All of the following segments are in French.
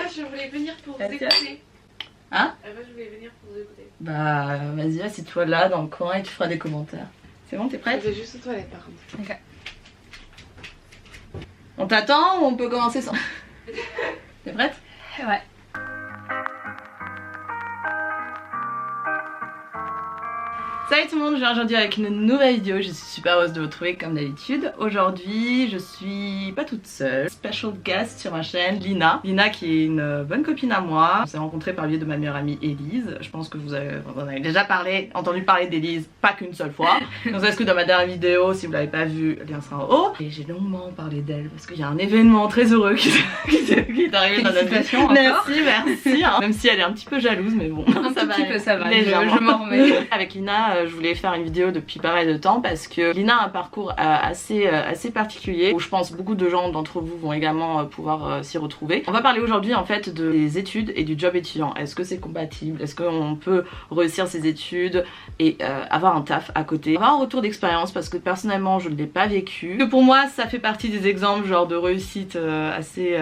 base, je voulais venir pour vous écouter. Hein? À la base, je voulais venir pour vous écouter. Bah, vas-y, assieds-toi là dans le coin et tu feras des commentaires. C'est bon, t'es prête? C'est juste aux toilettes par contre. Ok. On t'attend ou on peut commencer sans... T'es prête? Ouais. Salut tout le monde, je viens aujourd'hui avec une nouvelle vidéo, je suis super heureuse de vous retrouver comme d'habitude. Aujourd'hui je suis pas toute seule, special guest sur ma chaîne, Lina. Lina qui est une bonne copine à moi, on s'est rencontrés par le biais de ma meilleure amie Elise. Je pense que vous en avez déjà entendu parler d'Elise, pas qu'une seule fois. Donc est-ce que dans ma dernière vidéo, si vous l'avez pas vue, le lien sera en haut. Et j'ai longuement parlé d'elle parce qu'il y a un événement très heureux qui est arrivé dans notre vie. Merci, hein. Même si elle est un petit peu jalouse, mais bon, ça va, je m'en remets. Avec Lina, je voulais faire une vidéo depuis pas mal de temps parce que Lina a un parcours assez particulier où je pense beaucoup de gens d'entre vous vont également pouvoir s'y retrouver. On va parler aujourd'hui en fait des études et du job étudiant. Est-ce que c'est compatible? Est-ce qu'on peut réussir ses études et avoir un taf à côté? Avoir un retour d'expérience parce que personnellement je ne l'ai pas vécu. Que pour moi ça fait partie des exemples genre de réussite assez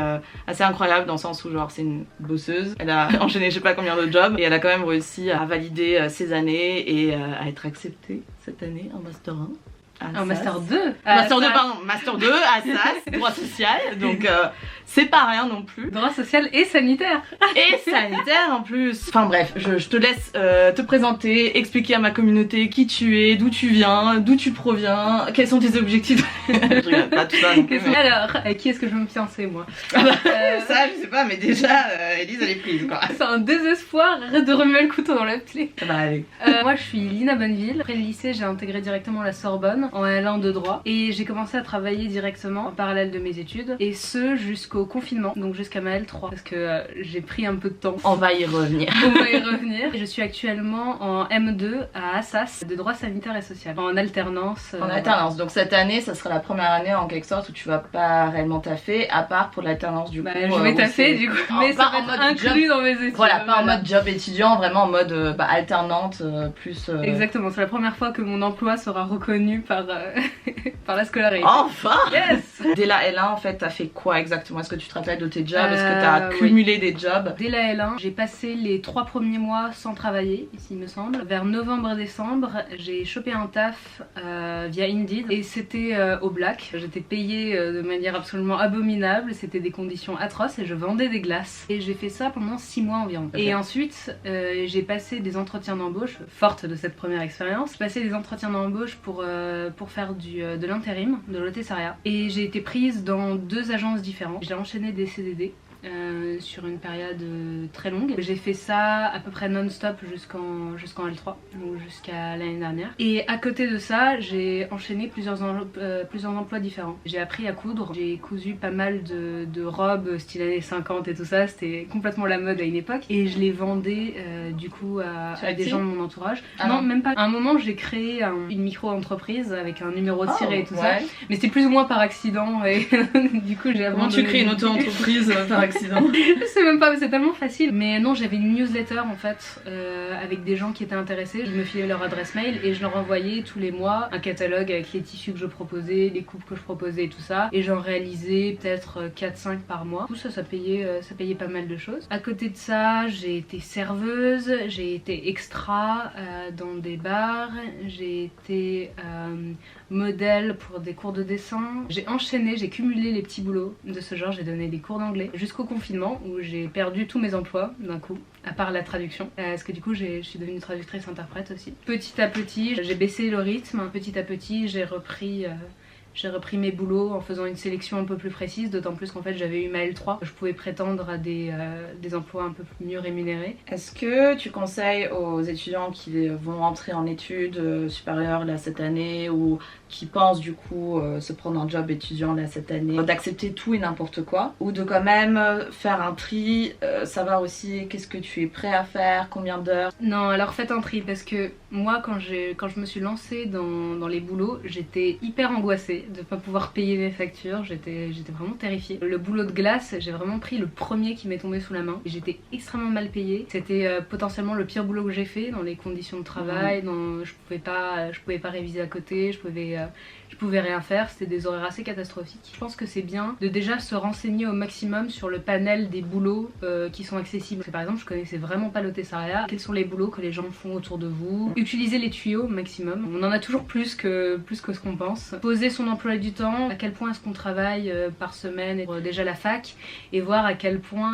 incroyable dans le sens où genre c'est une bosseuse. Elle a enchaîné je sais pas combien de jobs et elle a quand même réussi à valider ses années et à être acceptée cette année en Master 1. En Master 2 Master 2, pardon, Master 2 à SAS, droit social, donc c'est pas rien non plus. Droit social et sanitaire. Et sanitaire en plus. Enfin bref, je te laisse te présenter, expliquer à ma communauté qui tu es, d'où tu viens, d'où tu proviens, quels sont tes objectifs. Je regarde pas tout ça non plus, mais... Alors, qui est-ce que je veux me fiancer moi? Ça je sais pas, mais déjà Elise elle est prise quoi. C'est un désespoir, arrête de remuer le couteau dans la plaie. Ça va aller. Moi je suis Lina Bonneville. Après le lycée j'ai intégré directement la Sorbonne en L1 de droit et j'ai commencé à travailler directement en parallèle de mes études et ce jusqu'au confinement, donc jusqu'à ma L3 parce que j'ai pris un peu de temps. On va y revenir. On va y revenir. Je suis actuellement en M2 à Assas de droit sanitaire et social en alternance. En alternance, donc cette année ça sera la première année en quelque sorte où tu vas pas réellement taffer à part pour l'alternance du coup. Je vais taffer du coup, mais ça va être inclus dans mes études. Voilà, pas en mode job étudiant, vraiment en mode alternante plus... Exactement, c'est la première fois que mon emploi sera reconnu par la scolarité. Enfin. Yes. Dès la L1 en fait t'as fait quoi exactement? Est-ce que tu te rappelles de tes jobs? Est-ce que t'as cumulé des jobs? Dès la L1 j'ai passé les 3 premiers mois sans travailler, ici il me semble. Vers novembre-décembre j'ai chopé un taf via Indeed et c'était au black. J'étais payée de manière absolument abominable, c'était des conditions atroces et je vendais des glaces. Et j'ai fait ça pendant 6 mois environ. Okay. Et ensuite j'ai passé des entretiens d'embauche, forte de cette première expérience. J'ai passé des entretiens d'embauche pour faire de l'intérim, de l'hôtessariat. Et j'ai été prise dans 2 agences différentes. J'ai enchaîné des CDD. Sur une période très longue. J'ai fait ça à peu près non-stop jusqu'en L3, donc jusqu'à l'année dernière. Et à côté de ça, j'ai enchaîné plusieurs emplois différents. J'ai appris à coudre, j'ai cousu pas mal de robes style années 50 et tout ça, c'était complètement la mode à une époque. Et je les vendais du coup à des gens de mon entourage. Non, même pas. À un moment, j'ai créé une micro-entreprise avec un numéro de tiré et tout ça. Mais c'était plus ou moins par accident et du coup j'ai abandonné. Comment tu crées une auto-entreprise par accident? Je sais même pas, c'est tellement facile. Mais non, j'avais une newsletter en fait avec des gens qui étaient intéressés. Ils me filaient leur adresse mail et je leur envoyais tous les mois un catalogue avec les tissus que je proposais, les coupes que je proposais et tout ça. Et j'en réalisais peut-être 4-5 par mois. Tout ça, ça payait pas mal de choses. À côté de ça, j'ai été serveuse, j'ai été extra dans des bars, j'ai été modèle pour des cours de dessin. J'ai enchaîné, j'ai cumulé les petits boulots de ce genre. J'ai donné des cours d'anglais jusqu'au confinement où j'ai perdu tous mes emplois d'un coup, à part la traduction. Parce que du coup, je suis devenue traductrice interprète aussi. Petit à petit, j'ai baissé le rythme. Petit à petit, j'ai repris mes boulots en faisant une sélection un peu plus précise, d'autant plus qu'en fait j'avais eu ma L3, je pouvais prétendre à des emplois un peu mieux rémunérés. Est-ce que tu conseilles aux étudiants qui vont entrer en études supérieures là cette année ou qui pensent du coup se prendre un job étudiant là cette année d'accepter tout et n'importe quoi ou de quand même faire un tri, savoir aussi qu'est-ce que tu es prêt à faire, combien d'heures? Non, alors faites un tri parce que moi quand je me suis lancée dans les boulots, j'étais hyper angoissée de pas pouvoir payer mes factures, j'étais vraiment terrifiée. Le boulot de glace, j'ai vraiment pris le premier qui m'est tombé sous la main. J'étais extrêmement mal payée. C'était potentiellement le pire boulot que j'ai fait dans les conditions de travail. Je pouvais pas réviser à côté, je pouvais rien faire, c'était des horaires assez catastrophiques. Je pense que c'est bien de déjà se renseigner au maximum sur le panel des boulots qui sont accessibles. Par exemple, je connaissais vraiment pas l'hôtessariat. Quels sont les boulots que les gens font autour de vous? Utilisez les tuyaux au maximum. On en a toujours plus que ce qu'on pense. Poser son emploi du temps, à quel point est-ce qu'on travaille par semaine, et déjà la fac, et voir à quel point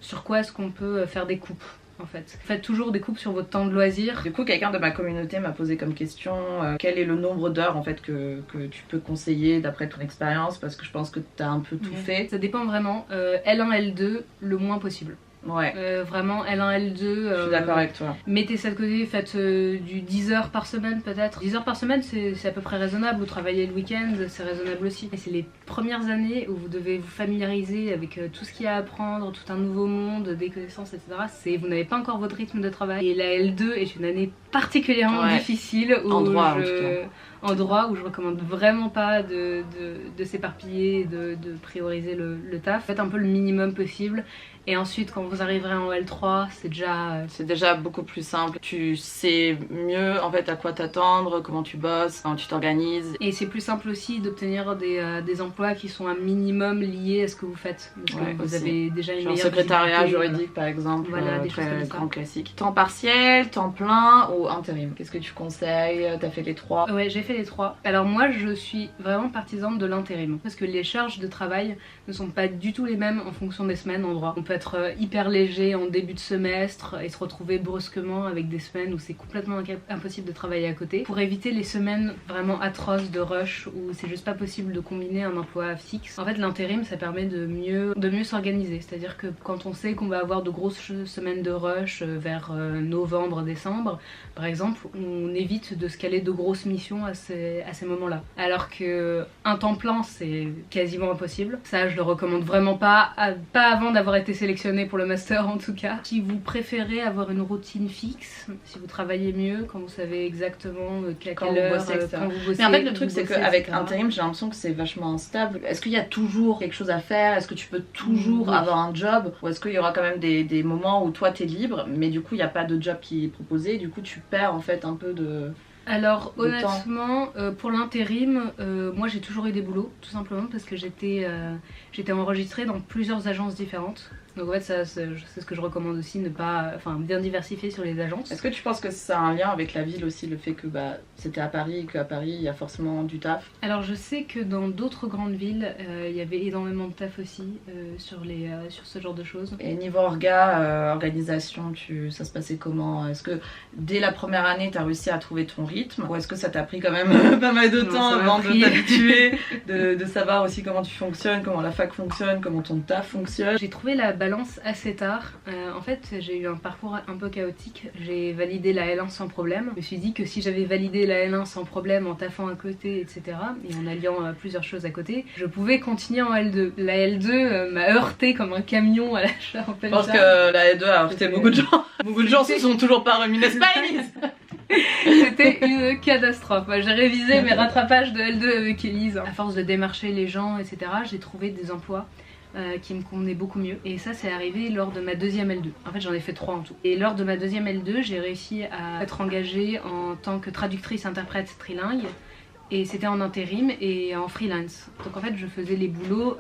sur quoi est-ce qu'on peut faire des coupes. En fait, faites toujours des coupes sur votre temps de loisir. Du coup, quelqu'un de ma communauté m'a posé comme question quel est le nombre d'heures en fait que tu peux conseiller d'après ton expérience, parce que je pense que tu as un peu tout fait. Ça dépend vraiment. L1, L2, le moins possible. Ouais. Vraiment L1, L2. Je suis d'accord avec toi. Mettez ça de côté, faites du 10 heures par semaine peut-être. 10 heures par semaine c'est à peu près raisonnable. Vous travaillez le week-end, c'est raisonnable aussi. Et c'est les premières années où vous devez vous familiariser avec tout ce qu'il y a à apprendre, tout un nouveau monde, des connaissances, etc. Vous n'avez pas encore votre rythme de travail. Et la L2 est une année particulièrement difficile. En droit, en droit, où je recommande vraiment pas de s'éparpiller, de prioriser le taf. Faites un peu le minimum possible. Et ensuite, quand vous arriverez en L3, c'est déjà beaucoup plus simple. Tu sais mieux en fait à quoi t'attendre, comment tu bosses, comment tu t'organises. Et c'est plus simple aussi d'obtenir des emplois qui sont un minimum liés à ce que vous faites. Parce que vous avez déjà une meilleure secrétariat juridique par exemple, voilà, des très choses comme ça. Grand classique. Temps partiel, temps plein ou intérim? Qu'est-ce que tu conseilles? T'as fait les trois? Ouais, j'ai fait les trois. Alors moi, je suis vraiment partisane de l'intérim. Parce que les charges de travail ne sont pas du tout les mêmes en fonction des semaines en droit. On peut être hyper léger en début de semestre et se retrouver brusquement avec des semaines où c'est complètement impossible de travailler à côté. Pour éviter les semaines vraiment atroces de rush où c'est juste pas possible de combiner un emploi fixe, en fait l'intérim ça permet de mieux s'organiser. C'est-à-dire que quand on sait qu'on va avoir de grosses semaines de rush vers novembre, décembre par exemple, on évite de se caler de grosses missions à ces moments-là. Alors que un temps plein c'est quasiment impossible. Ça je le recommande vraiment pas avant d'avoir été sélectionné pour le master en tout cas. Si vous préférez avoir une routine fixe, si vous travaillez mieux, quand vous savez exactement à quelle heure, quand vous bossez. Mais en fait le truc c'est qu'avec intérim j'ai l'impression que c'est vachement instable. Est-ce qu'il y a toujours quelque chose à faire? Est-ce que tu peux toujours avoir un job? Ou est-ce qu'il y aura quand même des moments où toi t'es libre mais du coup il n'y a pas de job qui est proposé, du coup tu perds en fait un peu de... Alors honnêtement, pour l'intérim, moi j'ai toujours eu des boulots, tout simplement parce que j'étais enregistrée dans plusieurs agences différentes. Donc en fait ça, c'est ce que je recommande aussi, bien diversifier sur les agences. Est-ce que tu penses que ça a un lien avec la ville aussi, le fait que c'était à Paris et qu'à Paris il y a forcément du taf? Alors je sais que dans d'autres grandes villes il y avait énormément de taf aussi sur ce genre de choses. Et niveau organisation, ça se passait comment? Est-ce que dès la première année t'as réussi à trouver ton rythme? Ou est-ce que ça t'a pris quand même pas mal de temps avant de t'habituer, de savoir aussi comment tu fonctionnes, comment la fac fonctionne, comment ton taf fonctionne? J'ai trouvé la balance assez tard. En fait j'ai eu un parcours un peu chaotique. J'ai validé la L1 sans problème. Je me suis dit que si j'avais validé la L1 sans problème en taffant à côté etc. et en alliant plusieurs choses à côté, je pouvais continuer en L2. La L2 m'a heurté comme un camion à l'achat en fait. Je pense que la L2 a heurté beaucoup de gens. Beaucoup de gens se sont toujours pas remis, n'est-ce pas Elise? C'était une catastrophe. J'ai révisé mes rattrapages de L2 avec Elise. À force de démarcher les gens etc. j'ai trouvé des emplois qui me convenait beaucoup mieux. Et ça c'est arrivé lors de ma deuxième L2. En fait j'en ai fait 3 en tout. Et lors de ma deuxième L2 j'ai réussi à être engagée en tant que traductrice interprète trilingue. Et c'était en intérim et en freelance. Donc en fait je faisais les boulots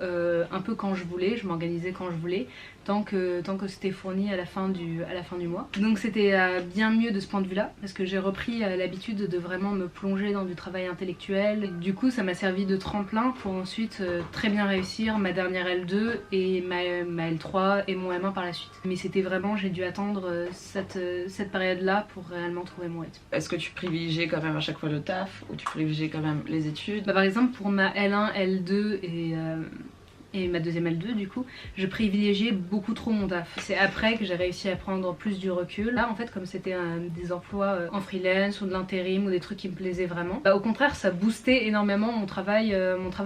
un peu quand je voulais, je m'organisais quand je voulais, tant que c'était fourni à la fin du mois. Donc c'était bien mieux de ce point de vue là, parce que j'ai repris l'habitude de vraiment me plonger dans du travail intellectuel. Du coup ça m'a servi de tremplin pour ensuite très bien réussir ma dernière L2 et ma L3 et mon M1 par la suite. Mais c'était vraiment, j'ai dû attendre cette période là pour réellement trouver mon rythme. Est-ce que tu privilégiais quand même à chaque fois le taf ou tu privilégiais quand même les études? Par exemple pour ma L1, L2 et ma deuxième L2 du coup, je privilégiais beaucoup trop mon taf. C'est après que j'ai réussi à prendre plus du recul. Là en fait comme c'était des emplois en freelance ou de l'intérim ou des trucs qui me plaisaient vraiment, au contraire ça boostait énormément mon travail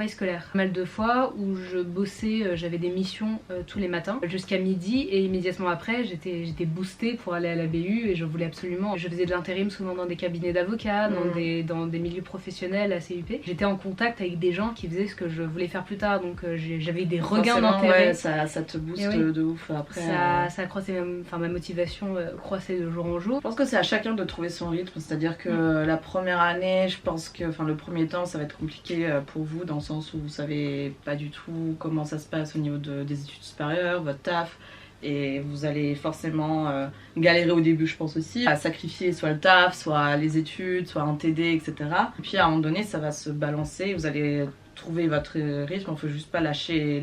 scolaire. Pas mal de fois où je bossais, j'avais des missions tous les matins jusqu'à midi et immédiatement après j'étais boostée pour aller à la BU et je voulais absolument. Je faisais de l'intérim souvent dans des cabinets d'avocats, dans des milieux professionnels à CUP. J'étais en contact avec des gens qui faisaient ce que je voulais faire plus tard, donc j'avais des regains d'intérêt. Ouais, ça te booste de ouf après. Ça accroissait ma motivation croissait de jour en jour. Je pense que c'est à chacun de trouver son rythme, c'est-à-dire que la première année, je pense que le premier temps ça va être compliqué pour vous dans le sens où vous savez pas du tout comment ça se passe au niveau des études supérieures, votre taf. Et vous allez forcément galérer au début, je pense aussi, à sacrifier soit le taf, soit les études, soit un TD, etc. Et puis à un moment donné, ça va se balancer, vous allez trouver votre rythme, il faut juste pas lâcher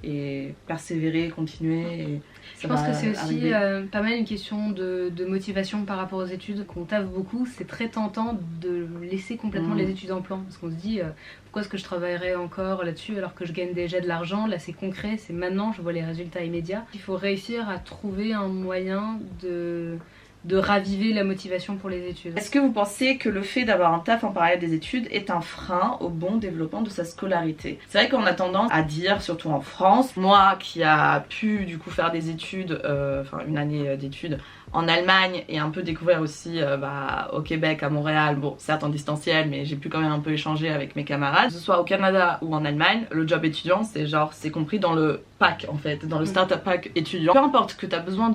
et persévérer, continuer. Et je pense que c'est aussi pas mal une question de motivation par rapport aux études, qu'on taffe beaucoup. C'est très tentant de laisser complètement les études en plan, parce qu'on se dit pourquoi est-ce que je travaillerais encore là-dessus alors que je gagne déjà de l'argent. Là c'est concret, c'est maintenant, je vois les résultats immédiats. Il faut réussir à trouver un moyen de raviver la motivation pour les études. Est-ce que vous pensez que le fait d'avoir un taf en parallèle des études est un frein au bon développement de sa scolarité? C'est vrai qu'on a tendance à dire, surtout en France, moi qui a pu du coup faire des études, une année d'études en Allemagne et un peu découvrir aussi au Québec, à Montréal, bon certes en distanciel mais j'ai pu quand même un peu échanger avec mes camarades, que ce soit au Canada ou en Allemagne, le job étudiant c'est compris dans le pack en fait, dans le startup pack étudiant. Peu importe que tu as besoin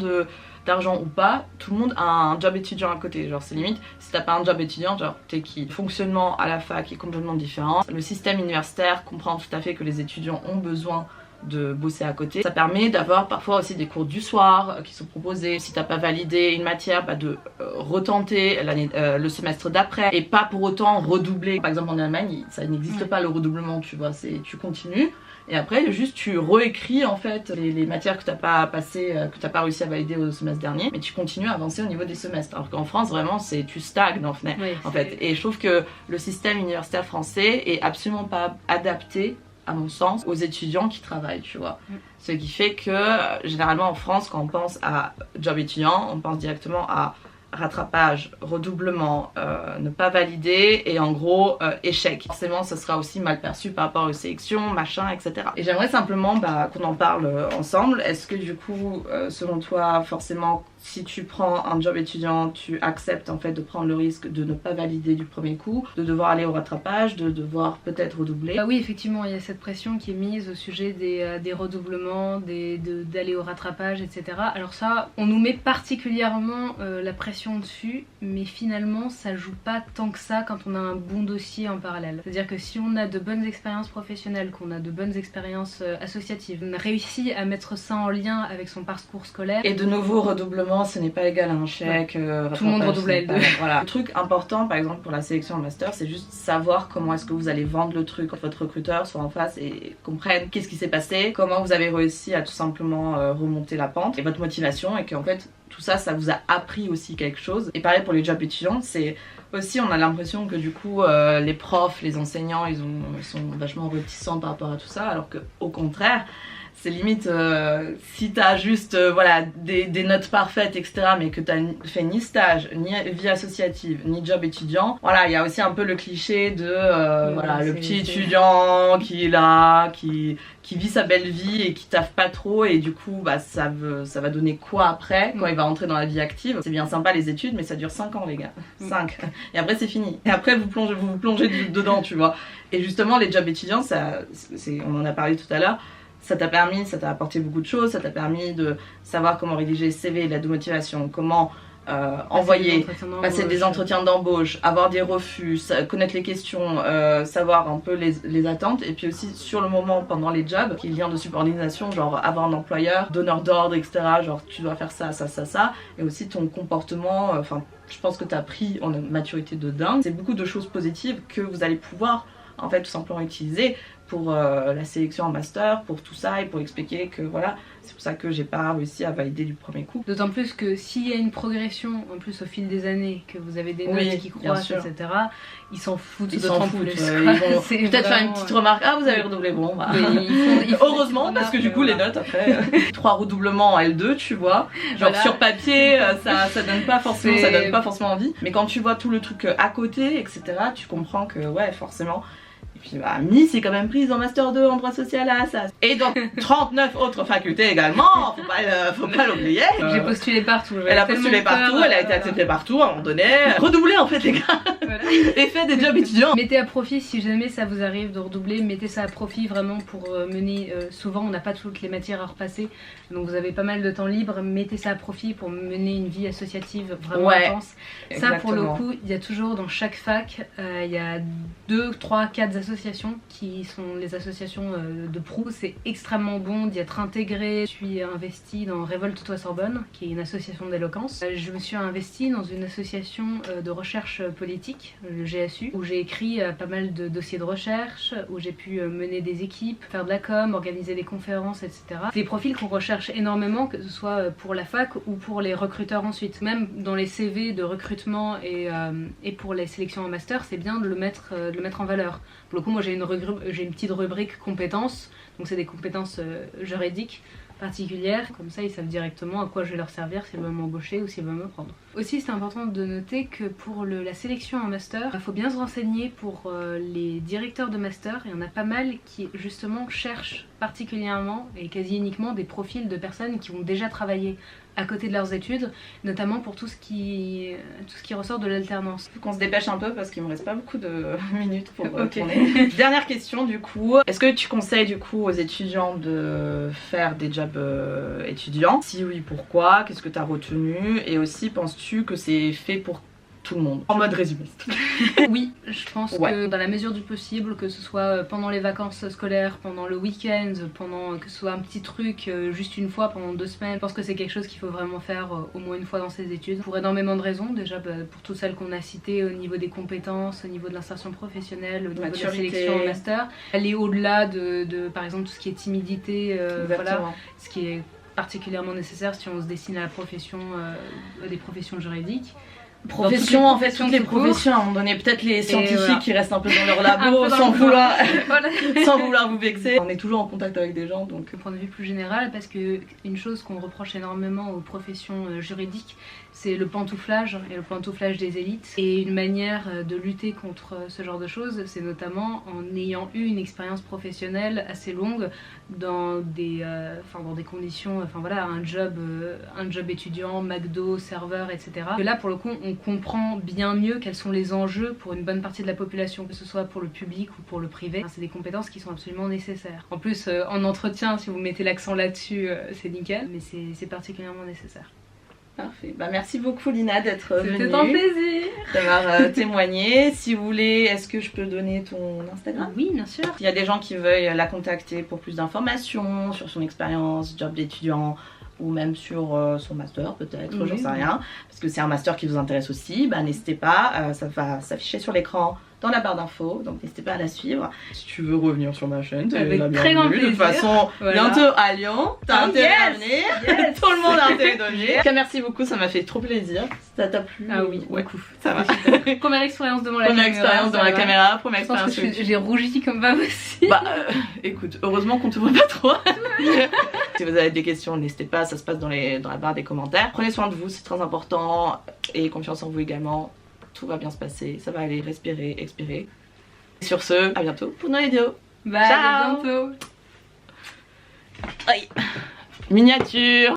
d'argent ou pas, tout le monde a un job étudiant à côté, genre c'est limite, si t'as pas un job étudiant, genre t'es qui? Le fonctionnement à la fac est complètement différent, le système universitaire comprend tout à fait que les étudiants ont besoin de bosser à côté. Ça permet d'avoir parfois aussi des cours du soir qui sont proposés. Si t'as pas validé une matière, de retenter le semestre d'après et pas pour autant redoubler. Par exemple en Allemagne, ça n'existe pas le redoublement, tu vois, tu continues. Et après, juste tu réécris en fait les matières que t'as pas passé, que t'as pas réussi à valider au semestre dernier, mais tu continues à avancer au niveau des semestres. Alors qu'en France, vraiment, tu stagnes en fait. Et je trouve que le système universitaire français est absolument pas adapté, à mon sens, aux étudiants qui travaillent, tu vois. Ce qui fait que, généralement en France, quand on pense à job étudiant, on pense directement à rattrapage, redoublement, ne pas valider et en gros échec. Forcément ça sera aussi mal perçu par rapport aux sélections, machin, etc. Et j'aimerais simplement qu'on en parle ensemble. Est-ce que du coup, selon toi, forcément, si tu prends un job étudiant, tu acceptes en fait de prendre le risque de ne pas valider du premier coup, de devoir aller au rattrapage, de devoir peut-être redoubler? Oui, effectivement, il y a cette pression qui est mise au sujet des redoublements, d'aller au rattrapage, etc. Alors ça, on nous met particulièrement la pression dessus, mais finalement, ça joue pas tant que ça quand on a un bon dossier en parallèle. C'est-à-dire que si on a de bonnes expériences professionnelles, qu'on a de bonnes expériences associatives, on a réussi à mettre ça en lien avec son parcours scolaire. Et de nouveau, redoublement, ce n'est pas égal à un chèque. Tout le monde redouble à L2. Voilà. Le truc important, par exemple, pour la sélection en master, c'est juste savoir comment est-ce que vous allez vendre le truc, que votre recruteur soit en face et comprenne qu'est-ce qui s'est passé, comment vous avez réussi à tout simplement remonter la pente et votre motivation, et qu'en fait, tout ça, ça vous a appris aussi quelque chose. Et pareil pour les jobs étudiants, c'est aussi, on a l'impression que du coup, les profs, les enseignants, ils sont vachement réticents par rapport à tout ça, alors que au contraire, c'est limite si t'as juste des notes parfaites, etc., mais que t'as fait ni stage, ni vie associative, ni job étudiant, voilà, il y a aussi un peu le cliché de le petit étudiant qui est là, qui vit sa belle vie et qui taffe pas trop, et du coup ça va donner quoi après quand il va entrer dans la vie active. C'est bien sympa les études, mais ça dure 5 ans les gars, 5, et après c'est fini, et après vous vous plongez dedans, tu vois. Et justement les jobs étudiants, on en a parlé tout à l'heure, ça t'a apporté beaucoup de choses, ça t'a permis de savoir comment rédiger le CV, l'aide de motivation, comment passer des entretiens d'embauche, avoir des refus, connaître les questions, savoir un peu les attentes, et puis aussi sur le moment pendant les jobs, qui est lien de subordination, genre avoir un employeur, donneur d'ordre, etc., genre tu dois faire ça, et aussi ton comportement, je pense que t'as pris en maturité de dingue. C'est beaucoup de choses positives que vous allez pouvoir en fait tout simplement utiliser pour la sélection en master, pour tout ça et pour expliquer que voilà, c'est pour ça que j'ai pas réussi à valider du premier coup. D'autant plus que s'il y a une progression en plus au fil des années, que vous avez des notes qui croissent, etc., ils s'en foutent d'autant plus. Ils vont peut-être faire une petite remarque, ah vous avez redoublé, bon bah. ils font heureusement parce que du coup les notes après 3 redoublements en L2 tu vois, genre voilà. Sur papier ça donne pas forcément envie, mais quand tu vois tout le truc à côté etc, tu comprends que ouais forcément. Et puis bah, Miss est quand même prise en Master 2 en droit social à Assas. Et dans 39 autres facultés également, faut pas l'oublier. J'ai postulé partout. Elle a postulé partout, elle a été acceptée partout à un moment donné. Redoubler en fait les gars. Voilà. Et fait des jobs étudiants. Mettez à profit si jamais ça vous arrive de redoubler, mettez ça à profit vraiment pour mener, souvent on n'a pas toutes les matières à repasser, donc vous avez pas mal de temps libre, mettez ça à profit pour mener une vie associative vraiment intense. Ça pour le coup, il y a toujours dans chaque fac, il y a 2, 3, 4 associations qui sont les associations de proue. C'est extrêmement bon d'y être intégré. Je suis investie dans Révolte-toi Sorbonne, qui est une association d'éloquence. Je me suis investie dans une association de recherche politique, le GSU, où j'ai écrit pas mal de dossiers de recherche, où j'ai pu mener des équipes, faire de la com, organiser des conférences, etc. C'est des profils qu'on recherche énormément, que ce soit pour la fac ou pour les recruteurs ensuite. Même dans les CV de recrutement et pour les sélections en master, c'est bien de le mettre en valeur. Pour le coup, moi j'ai une petite rubrique compétences, donc c'est des compétences juridiques particulières, comme ça ils savent directement à quoi je vais leur servir s'ils veulent m'embaucher ou s'ils veulent me prendre. Aussi c'est important de noter que pour la sélection en master, il faut bien se renseigner pour les directeurs de master, il y en a pas mal qui justement cherchent particulièrement et quasi uniquement des profils de personnes qui ont déjà travaillé à côté de leurs études, notamment pour tout ce qui ressort de l'alternance. Faut qu'on se dépêche un peu parce qu'il me reste pas beaucoup de minutes pour tourner. Dernière question du coup, est-ce que tu conseilles du coup aux étudiants de faire des jobs étudiants? Si oui, pourquoi? Qu'est-ce que tu as retenu? Et aussi, penses-tu que c'est fait pour tout le monde? En mode résumé. Oui, je pense que dans la mesure du possible, que ce soit pendant les vacances scolaires, pendant le week-end, que ce soit un petit truc juste une fois pendant 2 semaines, je pense que c'est quelque chose qu'il faut vraiment faire au moins une fois dans ses études. Pour énormément de raisons, déjà pour toutes celles qu'on a citées au niveau des compétences, au niveau de l'insertion professionnelle, au niveau de la sélection en master, aller au-delà de par exemple tout ce qui est timidité, voilà, ce qui est particulièrement nécessaire si on se destine à la profession, des professions juridiques. Profession, en fait, toutes les professions, à un moment donné, peut-être les scientifiques qui restent un peu dans leur labo sans vouloir vous vexer. On est toujours en contact avec des gens, donc. Point de vue plus général, parce que une chose qu'on reproche énormément aux professions juridiques, c'est le pantouflage et le pantouflage des élites. Et une manière de lutter contre ce genre de choses, c'est notamment en ayant eu une expérience professionnelle assez longue dans des conditions, un job étudiant, McDo, serveur, etc. Et là, pour le coup, on comprend bien mieux quels sont les enjeux pour une bonne partie de la population, que ce soit pour le public ou pour le privé. C'est des compétences qui sont absolument nécessaires. En plus, en entretien, si vous mettez l'accent là-dessus, c'est nickel, mais c'est particulièrement nécessaire. Parfait. Bah, merci beaucoup Lina d'être venue. C'était un plaisir d'avoir témoigné. Si vous voulez, est-ce que je peux donner ton Instagram? Oui, bien sûr. S'il y a des gens qui veulent la contacter pour plus d'informations sur son expérience, job d'étudiant, ou même sur son master peut-être, j'en sais rien, parce que c'est un master qui vous intéresse aussi, bah, n'hésitez pas, ça va s'afficher sur l'écran dans la barre d'infos, donc n'hésitez pas à la suivre. Si tu veux revenir sur ma chaîne, t'es la très grand plaisir. De toute façon, bientôt à Lyon, t'as intérêt à venir, tout le monde a intérêt de venir. Merci beaucoup, ça m'a fait trop plaisir. Ça t'a plu? Ah oui, beaucoup. Ça va. Première expérience devant la caméra. Première expérience devant la caméra, première expérience. J'ai rougi comme pas possible. Bah écoute, heureusement qu'on te voit pas trop. Si vous avez des questions, n'hésitez pas, ça se passe dans la barre des commentaires. Prenez soin de vous, c'est très important, et confiance en vous également. Tout va bien se passer, ça va aller, respirer, expirer. Sur ce, à bientôt pour une nouvelle vidéo. Bye, à bientôt. Aïe. Miniature.